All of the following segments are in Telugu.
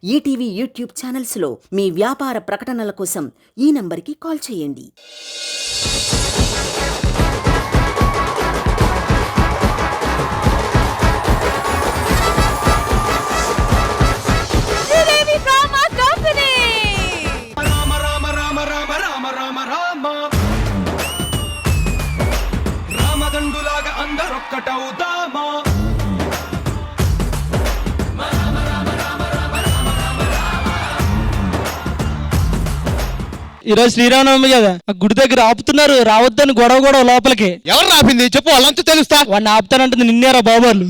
ఈటీవీ యూట్యూబ్ ఛానల్స్లో మీ వ్యాపార ప్రకటనల కోసం ఈ నంబర్కి కాల్ చేయండి. రామదండులాగా అందరొక్కటవుదామా. ఈరోజు శ్రీరామనవమి కదా, ఆ గుడి దగ్గర ఆపుతున్నారు, రావద్దని గొడవ లోపలికి. ఎవరు ఆపింది చెప్పు, వాళ్ళంతా తెలుస్తా. వాడిని ఆపుతానంటుంది నిన్నేరా బాబాలు.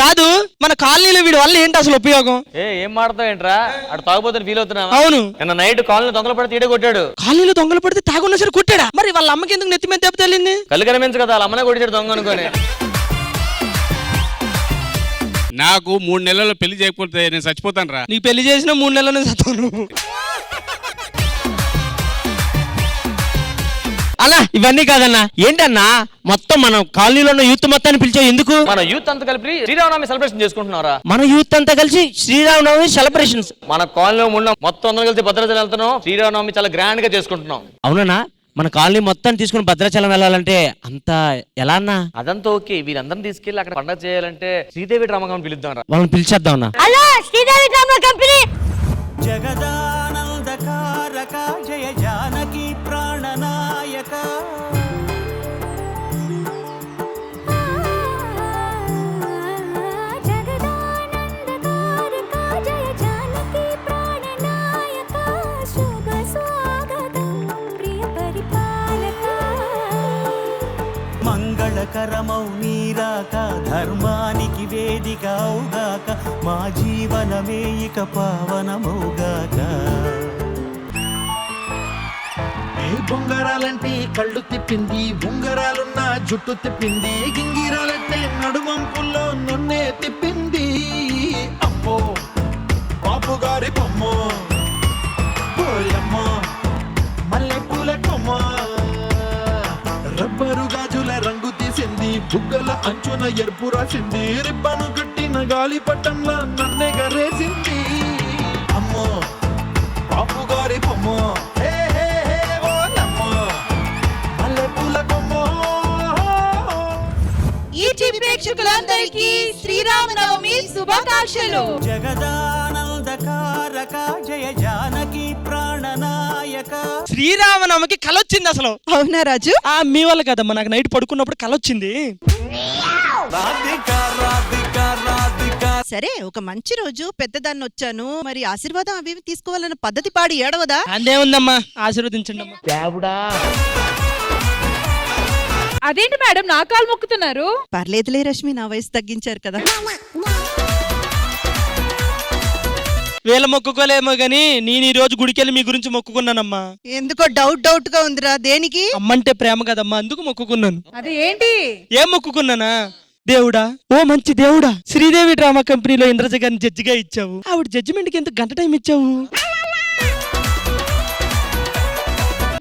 కాదు, మన కాలనీలో వీడి వల్ల ఏంటి అసలు ఉపయోగం? ఏం మాడతావు ఏంట్రా? అటు తాగుపోతే ఫీల్ అవుతున్నావా? అవును, నిన్న నైట్ కాలనీ దొంగలు పడితే ఈడే కొట్టాడు. కాలనీలో దొంగలు పడితే తాగున్నా సరే కొట్టాడా? మరి వాళ్ళ అమ్మకి ఎందుకు నెత్తి మీద దెబ్బ తగిలింది? కళ్ళు కనిపించు కదా, వాళ్ళ అమ్మనే కొట్టాడు దొంగ అనుకోని. నాకు 3 నెలల్లో పెళ్లి చేయకపోతే నేను చచ్చిపోతాను రా. నీకు పెళ్లి చేసిన 3 నెలలనే చస్తాను. అన్నా ఇవన్నీ కాదన్నా. ఏంటన్నా మొత్తం మనం కాలనీలో ఉన్న యూత్ మొత్తాన్ని పిలిచావు ఎందుకు? మన యూత్ అంతా కలిపి శ్రీరామనవమి సెలబ్రేషన్ చేసుకుంటున్నారా? మన యూత్ అంతా కలిసి శ్రీరామనవమి సెలబ్రేషన్స్. మన కాలనీలో ఉన్న మొత్తం అందరూ కలిసి భద్రాచలం వెళ్తున్నాం. శ్రీరామనవమి చాలా గ్రాండ్ గా చేసుకుంటున్నాం. అవునా? మన కాలనీ మొత్తం తీసుకుని భద్రాచలం వెళ్ళాలంటే అంత ఎలా అన్నా? అదంతా ఓకే, వీళ్ళందరినీ తీసుకెళ్లి అక్కడ పండుగ చేయాలంటే శ్రీదేవి డ్రామా కంపెనీ పిలుద్దాం రా. వాళ్ళని పిలిచేద్దాం అన్నా. Hello Sridevi drama company. జగదానందకారక జయ జానకి ప్రాణనాయక. మంగళకరమౌ నీరాక ధర్మానికి వేదిక అవుగాక మా జీవనమే ఇక పావనమౌగాక. బొంగరాలంటే కళ్ళు తిప్పింది, బొంగరాలున్న జుట్టు తిప్పింది, గింగిరాలంటే నడుమంపుల్లో నన్నే తిప్పింది. అమ్మో బాపు గారి బొమ్మో, పోయమ్మో మల్లె పూల కొమ్మ, రబ్బరు గాజుల రంగు తీసింది, బుగ్గల అంచున ఎరుపు రాసింది, రిబ్బను కట్టిన గాలి పట్టంలా నన్నే గరేసింది. అమ్మో బాపు గారి బొమ్మో, ప్రేక్షకులందరికీ శ్రీరామనవమి శుభాకాంక్షలు. జగదానందకారక జయ జానకి ప్రాణనాయక. శ్రీరామనవమికి కలొచ్చింది అసలు. అవునా రాజు? మీ వల్ల కదమ్మా, నాకు నైట్ పడుకున్నప్పుడు కలొచ్చింది. సరే, ఒక మంచి రోజు పెద్దదాన్ని వచ్చాను, మరి ఆశీర్వాదం అవి తీసుకోవాలన్న పద్ధతి పాడి ఏడవదా? అందేముందమ్మా, ఆశీర్వదించండి అమ్మా. అదేంటి మేడం నా కాలు మొక్కుతున్నారు? పర్లేదులే రష్మి, నా వయసు తగ్గించారు కదా. వీళ్ళ మొక్కుకోలేమో గానీ నేను ఈ రోజు గుడికెళ్ళి మీ గురించి మొక్కుకున్నానమ్మా. ఎందుకో డౌట్ గా ఉందిరా. దేనికి? అమ్మంటే ప్రేమ కదమ్మా, అందుకు మొక్కుకున్నాను. అది ఏంటి? ఏం మొక్కుకున్నానా? దేవుడా, ఓ మంచి దేవుడా, శ్రీదేవి డ్రామా కంపెనీలో ఇంద్రజ గారిని జడ్జిగా ఇచ్చావు. ఆవిడ జడ్జిమెంట్ కి ఎంత గంట టైం ఇచ్చావు.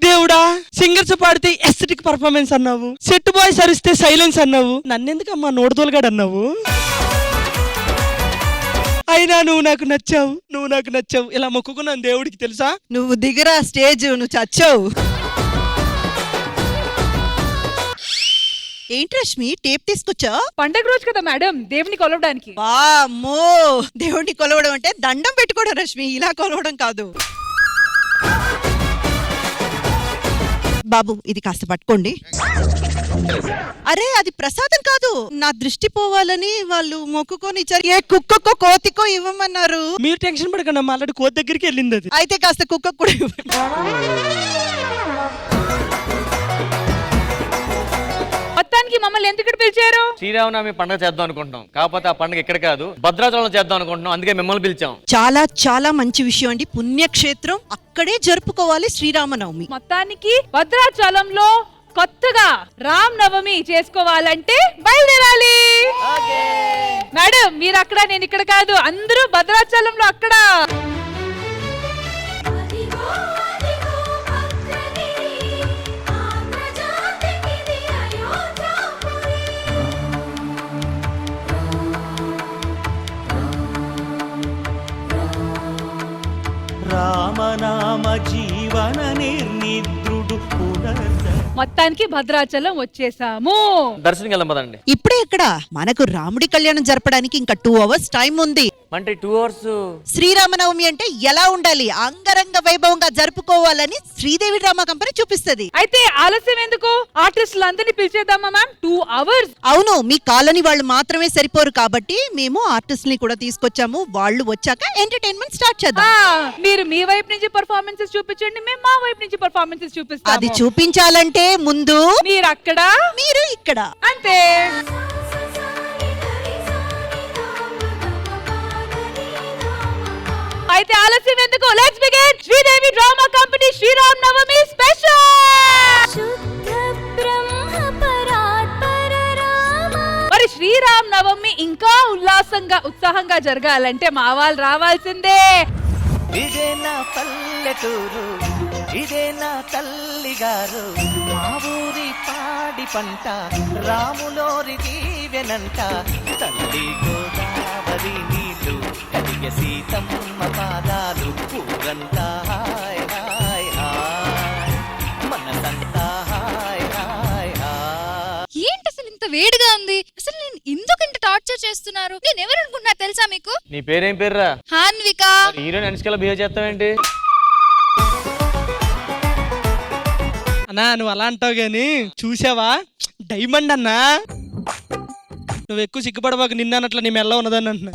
దేవుడా, సింగర్స్ పాడితే ఎస్థెటిక్ పర్ఫార్మెన్స్ అన్నావు, సెట్ బాయ్స్ అరిస్తే సైలెన్స్ అన్నావు, నన్నెందుకమ్మా నోడుదోలుగాడు అన్నావు. అయినా నువ్వు నాకు నచ్చావు. ఇలా మొక్కుకున్నాను దేవుడికి తెలుసా. నువ్వు దిగరా స్టేజ్, నువ్వు చచ్చావు. ఏంటి రష్మి టేప్ తీసుకొచ్చా? పండగ రోజు కదా మేడం, దేవుని కొలవడానికి. వామ్మో, దేవుడిని కొలవడం అంటే దండం పెట్టుకోవడం రష్మి, ఇలా కొలవడం కాదు. బాబు ఇది కాస్త పట్టుకోండి. అరే అది ప్రసాదం కాదు, నా దృష్టి పోవాలని వాళ్ళు మొక్కుకొని ఇచ్చారు. ఏ కుక్కకో కోతికో ఇవ్వమన్నారు. మీరు టెన్షన్ పడకండి అమ్మా, ఆల్రెడీ కోతి దగ్గరికి వెళ్ళింది అది. అయితే కాస్త కుక్కకు కూడా ఇవ్వండి. మొత్తానికి మమ్మల్ని ఎందుకు పిలిచారు? శ్రీరామనవమి పండుగ చేద్దాం అనుకుంటున్నాం, కాకపోతే ఆ పండుగ ఇక్కడ కాదు భద్రాచలంలో చేద్దాం అనుకుంటున్నాం, అందుకే మిమ్మల్ని పిలిచాం. చాలా చాలా మంచి విషయం అండి, పుణ్యక్షేత్రం, అక్కడే జరుపుకోవాలి శ్రీరామనవమి. మొత్తానికి భద్రాచలంలో కొత్తగా రామ్ నవమి చేసుకోవాలంటే బయలుదేరాలి. మేడం మీరు అక్కడ, నేను ఇక్కడ కాదు, అందరూ భద్రాచలంలో అక్కడ. రామనామ జీవన నిర్నిద్రుడు పునర్ద మొత్తానికి భద్రాచలం వచ్చేసాము. దర్శనం వెళ్దాం పదండి. ఇప్పుడే ఎక్కడ మనకు రాముడి కళ్యాణం జరపడానికి ఇంకా 2 hours టైం ఉంది. అంటే 2 hours. శ్రీరామనవమి అంటే ఎలా ఉండాలి, అంగరంగ వైభవంగా జరుపుకోవాలని శ్రీదేవి డ్రామా కంపెనీ చూపిస్తది. అయితే ఆలస్యం ఎందుకు, ఆర్టిస్టులు అందరినీ పిలిచేద్దామా మ్యామ్? 2 hours. అవును, మీ కాలనీ వాళ్ళు మాత్రమే సరిపోరు కాబట్టి మేము ఆర్టిస్ట్ ని కూడా తీసుకొచ్చాము. వాళ్ళు వచ్చాక ఎంటర్టైన్మెంట్ స్టార్ట్ చేద్దాం. మీరు మీ వైపు నుంచి పర్ఫార్మెన్సెస్ చూపించండి, మేము మా వైపు నుంచి పర్ఫార్మెన్సెస్ చూపిస్తాము. అది చూపించాలంటే ముందు మీరు అక్కడ, మీరు ఇక్కడ. అంతే. అయితే ఆలస్యం ఎందుకు, let's begin. Sridevi drama company Sriram Navami special. మరి శ్రీరామ్ నవమి ఇంకా ఉల్లాసంగా ఉత్సాహంగా జరగాలంటే మా వాళ్ళు రావాల్సిందే. ఇదే నా పల్లెటూరు, ఇదే నా తల్లి గారు, మా ఊరి పాడి పంట రాములోరి దీవెనంట, తల్లి గోదావరి నీళ్ళు కలిగే సీతమ్మ పాదాలు, ఊరంతా హాయ్ హాయ్ హాయ్, మనసంతా హాయ్ హాయ్ హాయ్. ఏంటి అసలు ఇంత వేడిగా ఉంది? అసలు నేను ఎందుకు ఇంత టార్చర్ చేస్తున్నారు? నేను ఎవరు అనుకుంటున్నా తెలుసా మీకు? నీ పేరేం పేర్రా? హాన్విక. Heroine అనుష్కలా behave చేస్తావేంటి? అన్నా నువ్వు అలా అంటావు గాని చూసావా డైమండ్ అన్నా, నువ్వు ఎక్కువ సిగ్గుపడబాకు, నిన్న అన్నట్లు నీ మెల్ల ఉన్నదని అంటున్నా.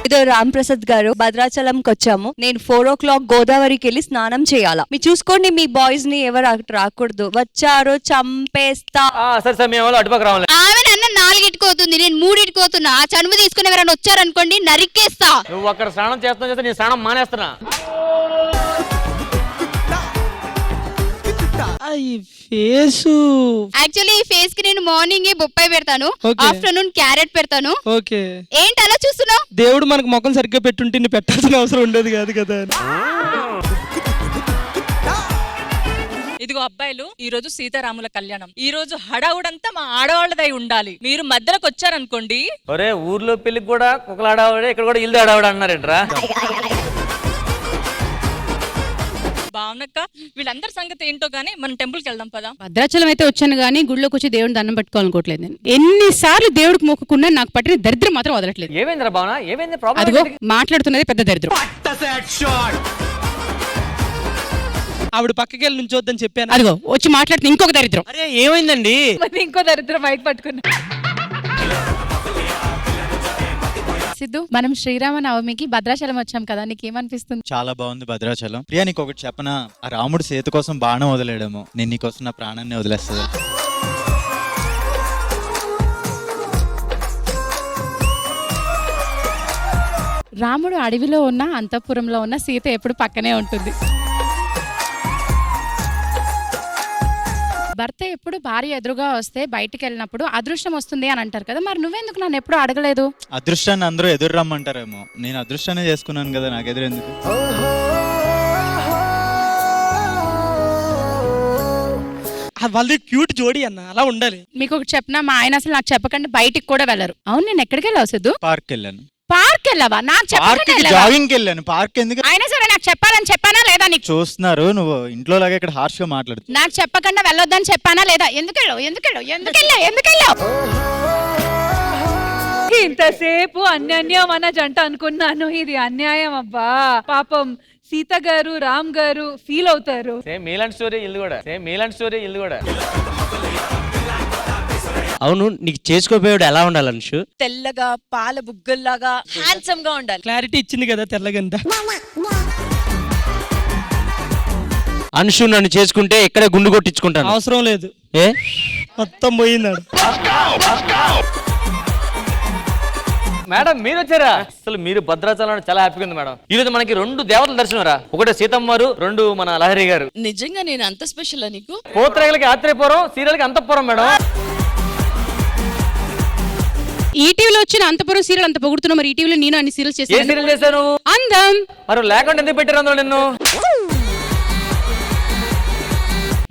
ఇదో రామ్ ప్రసాద్ గారు, భద్రాచలంకి వచ్చాము. నేను 4 o'clock గోదావరికి వెళ్ళి స్నానం చేయాలా. మీరు చూసుకోండి, మీ బాయ్స్ ని ఎవరు రాకూడదు. వచ్చారో చంపేస్తా. సరే సరే, మేము అటుపక్క రావాలి. ఆమె నన్ను 4కి పోతుంది, నేను 3కి పోతున్నా. ఆ చనువు తీసుకుని ఎవరైనా వచ్చారనుకోండి నరికేస్తా. నువ్వు అక్కడ స్నానం చేస్తా నేను స్నానం మానేస్తున్నా. ఈ ఫేసు యాక్చువల్లీ ఈ ఫేస్ కి నేను మార్నింగ్ బొప్పాయి పెడతాను, ఆఫ్టర్నూన్ క్యారెట్ పెడతాను. ఓకే, ఏంటి అలా చూస్తున్నావు? దేవుడు మనకు ముఖం సరిగ్గా పెట్టుంటే నీ పెట్టాల్సిన అవసరం ఉండేది కాదు కదా. ఇదిగో అబ్బాయిలు, ఈ రోజు సీతారాముల కళ్యాణం. ఈ రోజు హడావుడంతా మా ఆడవాళ్ళదై ఉండాలి. మీరు మధ్యలోకి వచ్చారనుకోండి. ఒరే, ఊర్లో పెళ్లికి కూడా కుక్కలు ఆడవాడే, ఇక్కడ కూడా ఇల్లు ఆడవాడు అన్నారేంట్రా? బావునక్క, వీళ్ళందరి సంగతి ఏంటో గానీ మనం టెంపుల్కి వెళ్దాం పదా. భద్రాచలం అయితే వచ్చాను గానీ గుళ్ళోకి వచ్చి దేవుడిని దండం పెట్టుకోవాలనుకోవట్లేదు. నేను ఎన్నిసార్లు దేవుడికి మొక్కుకున్నా నాకు పట్టిన దరిద్రం మాత్రం వదలట్లేదు. ఏమైందిరా భావన, ఏమైంది ప్రాబ్లం? అదిగో మాట్లాడుతున్నది పెద్ద దరిద్రం. ఆవిడ పక్కకి వెళ్ళి నుంచోద్దని చెప్పాను. అదిగో వచ్చి మాట్లాడుతున్న ఇంకొక దరిద్రం. అరే ఏమైందండి? మరి ఇంకో దరిద్రం బయట పట్టుకున్నా. సిద్ధు, మనం శ్రీరామ నవమికి భద్రాచలం వచ్చాం కదా, నీకేమనిపిస్తుంది? చాలా బాగుంది భద్రాచలం. ప్రియా, నీకు ఒకటి చెప్పనా? ఆ రాముడు సేతు కోసం బాణం వదిలేయడము, నేను నీకోసం నా ప్రాణాన్ని వదిలేస్తుంది. రాముడు అడవిలో ఉన్న అంతఃపురంలో ఉన్న సీత ఎప్పుడు పక్కనే ఉంటుంది. భర్త ఎప్పుడు భార్య ఎదురుగా వస్తే బయటికి వెళ్ళినప్పుడు అదృష్టం వస్తుంది అని అంటారు కదా, మరి నువ్వెందుకు నన్ను ఎప్పుడు అడగలేదు? అదృష్టాన్ని అందరూ ఎదురు రమ్మంటారేమో, నేను అదృష్టాన్ని చేసుకున్నాను కదా, నాకు ఎదురు ఎందుకు? వాళ్ళది క్యూట్ జోడీ అన్న, అలా ఉండాలి. మీకు ఒకటి చెప్పినా, మా ఆయన అసలు నాకు చెప్పకుండా బయటికి కూడా వెళ్ళరు. అవును, నేను ఎక్కడికి వెళ్ళావు సిద్ధు? పార్క్ వెళ్ళాను. పార్క్ వెళ్ళావా? నాకు చెప్పకుండా జాగింగ్ వెళ్ళాను. పార్క్ ఎందుకు? అయినా సరే నాకు చెప్పాలని చెప్పానా లేదా? నీకు చూస్తున్నారు, నువ్వు ఇంట్లో లాగా ఇక్కడ హార్ష్ గా మాట్లాడుతూ. నాకు చెప్పకుండా వెళ్ళొద్దని చెప్పానా లేదా? ఎందుకెళ్ళావు? ఇంతసేపు అన్యాన్యం అన్న జంట అనుకున్నాను, ఇది అన్యాయం అబ్బా. పాపం సీత గారు, రామ్ గారు ఫీల్ అవుతారు. సేమ్ మీలాంటి స్టోరీ ఇల్లు కూడా. అవును, నీకు చేసుకోపోయాడు ఎలా ఉండాలి అనుషు? తెల్లగా పాల బుగ్గల్లాగా హ్యాండ్సమ్ గా ఉండాలి. క్లారిటీ ఇచ్చింది కదా తెల్లగంట. అనుషు నన్ను చేసుకుంటే ఇక్కడే గుండు కొట్టించుకుంటాను. అవసరం లేదు, ఏ మొత్తం పోయిందాడు. మేడం మీరు వచ్చారా? అసలు మీరు భద్రాచలం చాలా హ్యాపీగా ఉంది మేడం. ఈ రోజు మనకి 2 దేవతల దర్శనం రా. ఒకటి సీతమ్మ వారు, 2 మన లహరి గారు. నిజంగా నేను అంత స్పెషల్ నీకు? పోత్రేగలకి ఆత్రేయపురం, సీరియల్కి అంతఃపురం మేడం. ఈటీవీలో వచ్చిన అంతపురం సీరియల్ అంత పొగుడుతున్నావు, మరి ఈటీవీలో నేను అన్ని సీరియల్స్ ఏ సీరియల్ చేశాను? అందం. మరి లేకుండా ఎందుకు పెట్టారు అందులో నిన్ను?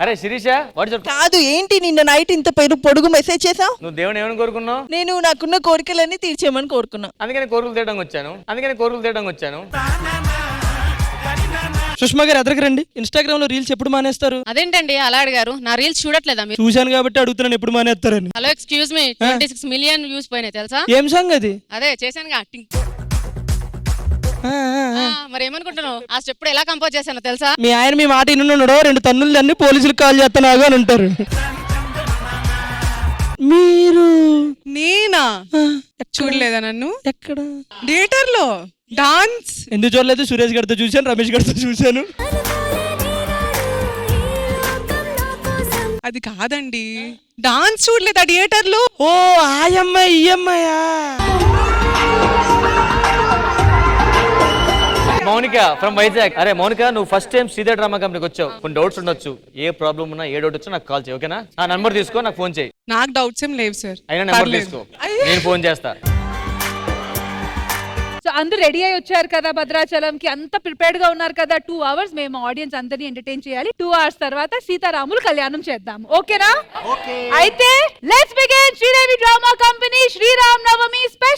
అరే శిరీష వాడు చెప్పు, కాదు ఏంటి నిన్న నైట్ ఇంత పొడుగు మెసేజ్ చేసావు? నువ్వు దేవుని ఏమని కోరుకున్నావు? నేను నాకున్న కోరికలన్నీ తీర్చేయమని కోరుకున్నా. అందుకని కోరికలు తీయడానికి వచ్చాను. సుష్మా గారు ఎదరికి రండి. ఇన్స్టాగ్రామ్ లో రీల్స్ ఎప్పుడు మానేస్తారు? అదేంటండి అలా అడిగారు? నా రీల్స్ చూడట్లేదా మీరు? చూశాను కాబట్టి అడుగుతున్నాను ఎప్పుడు మానేస్తారని. Hello excuse me, 26 million views పోయినాయి తెలుసా? ఏం సంగతి? అదే చేశాను యాక్టింగ్. మరి ఏమనుకుంటున్నావు? ఆ స్టెప్ ఎలా కంపోజ్ చేశానో తెలుసా? మీ ఆయన మీ మాట ఇన్నున్నాడో 2 తన్నులు అన్ని పోలీసులకు కాల్ చేస్తున్నాగా అని అంటారు. మీరు నేనా? చూడలేదా నన్ను? ఎక్కడ? థియేటర్ లో డాన్స్ ఎందుకు చూడలేదు? సురేష్ గారితో చూశాను, రమేష్ గారితో చూశాను. అది కాదండి, డాన్స్ చూడలేదా థియేటర్ లో? ఓ ఆయమ్మాయి ఈ అమ్మాయా? మౌనిక ఫ్రమ్ వైజాగ్. అరే మౌనిక, నువ్వు ఫస్ట్ టైం శ్రీధర్ డ్రామా కంపెనీకి వచ్చావు. కొన్ని డౌట్స్ ఉండొచ్చు. ఏ ప్రాబ్లం ఉన్నా ఏ డౌట్ వచ్చా నాకు కాల్ చేయి, ఓకేనా? ఆ నంబర్ తీసుకో, నాకు ఫోన్ చేయి. నాకు డౌట్స్ ఏం లేవు సార్. అయినా నెంబర్ తీసుకో, నేను ఫోన్ చేస్తా. సో అందరూ రెడీ అయి వచ్చారు కదా భద్రాచలం కి, అంత ప్రిపేర్డ్ గా ఉన్నారు కదా. 2 hours మేము ఆడియన్స్ అందరినీ ఎంటర్టైన్ చేయాలి. 2 hours తర్వాత సీతారాములు కళ్యాణం చేద్దాం, ఓకేనా? అయితే let's begin Sridevi drama company Sriram Navami special.